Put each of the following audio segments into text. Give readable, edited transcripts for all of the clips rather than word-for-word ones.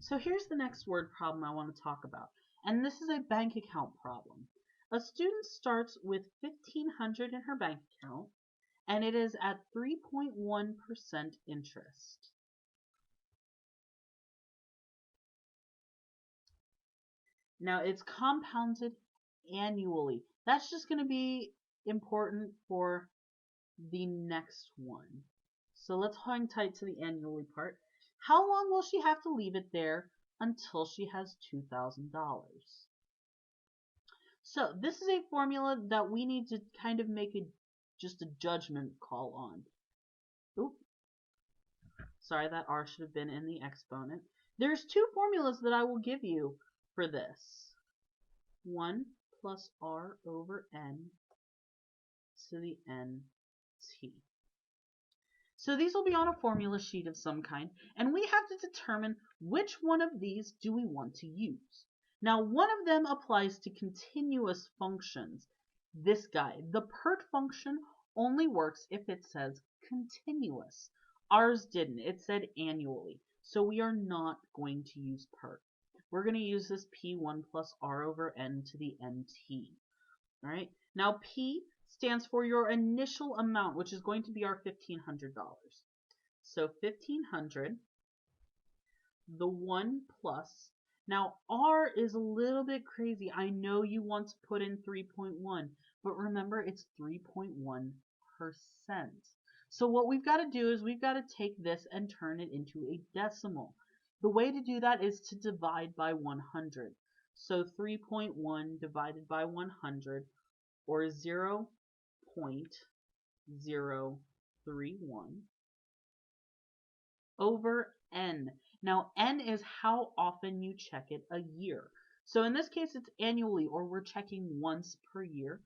So here's the next word problem I want to talk about. And this is a bank account problem. A student starts with 1,500 in her bank account and it is at 3.1% interest. Now it's compounded annually. That's just going to be important for the next one. So let's hang tight to the annually part. How long will she have to leave it there until she has $2,000? So this is a formula that we need to kind of make just a judgment call on. Oop, sorry, that R should have been in the exponent. There's two formulas that I will give you for this. 1 plus R over N to the NT. So these will be on a formula sheet of some kind, and we have to determine which one of these do we want to use. Now, one of them applies to continuous functions. This guy, the PERT function, only works if it says continuous. Ours didn't. It said annually. So we are not going to use PERT. We're going to use this P1 plus R over N to the NT. All right. Now, P stands for your initial amount, which is going to be our $1,500. So 1,500, the 1 plus. Now, R is a little bit crazy. I know you want to put in 3.1, but remember it's 3.1%. So what we've got to do is we've got to take this and turn it into a decimal. The way to do that is to divide by 100. So 3.1 divided by 100, or 0.031 over n. Now, n is how often you check it a year. So in this case, it's annually, or we're checking once per year,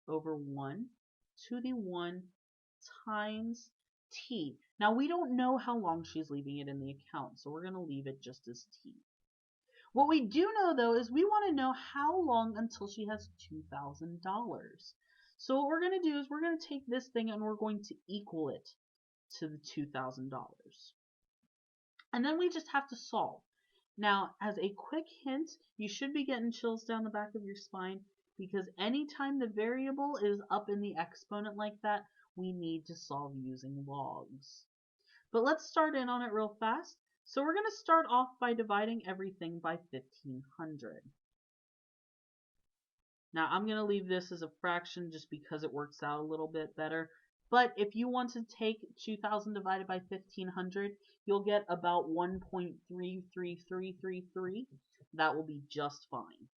over 1 to the 1 times t. Now, we don't know how long she's leaving it in the account, so we're going to leave it just as t. What we do know, though, is we want to know how long until she has $2,000. So what we're going to do is we're going to take this thing and we're going to equal it to the $2,000. And then we just have to solve. Now, as a quick hint, you should be getting chills down the back of your spine because anytime the variable is up in the exponent like that, we need to solve using logs. But let's start in on it real fast. So we're going to start off by dividing everything by 1,500. Now I'm going to leave this as a fraction just because it works out a little bit better. But if you want to take 2,000 divided by 1,500, you'll get about 1.33333. That will be just fine.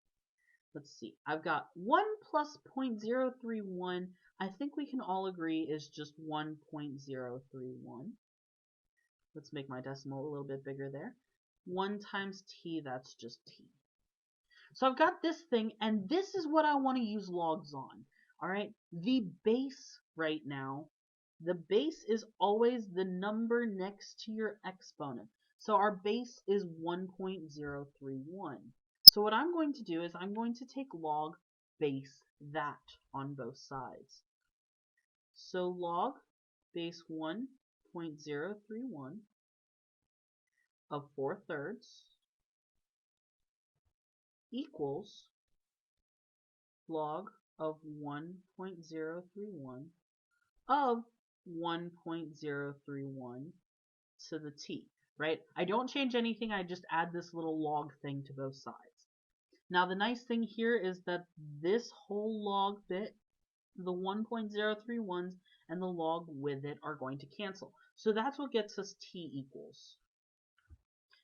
Let's see. I've got 1 plus 0.031. I think we can all agree is just 1.031. Let's make my decimal a little bit bigger there. 1 times t, that's just t. So I've got this thing, and this is what I want to use logs on. All right, the base right now, the base is always the number next to your exponent. So our base is 1.031. So what I'm going to do is I'm going to take log base that on both sides. So log base 1.031 of 4/3 equals log of 1.031 of 1.031 to the t, right? I don't change anything, I just add this little log thing to both sides. Now the nice thing here is that this whole log bit, the 1.031s and the log with it are going to cancel. So that's what gets us t equals.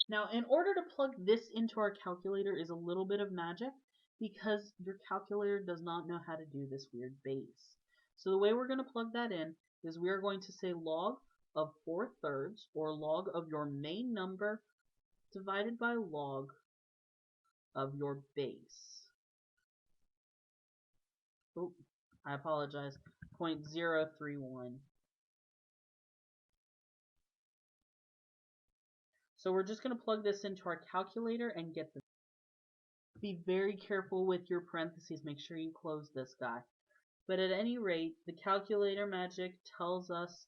Now, in order to plug this into our calculator is a little bit of magic because your calculator does not know how to do this weird base. So the way we're going to plug that in is we are going to say log of 4/3 or log of your main number divided by log of your base. Oh, I apologize. 0.031. So we're just going to plug this into our calculator and get the. Be very careful with your parentheses. Make sure you close this guy. But at any rate, the calculator magic tells us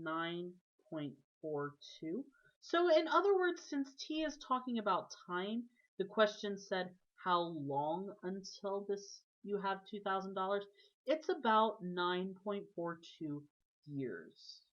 9.42. So, in other words, since T is talking about time, the question said, how long until this you have $2,000? It's about 9.42 years.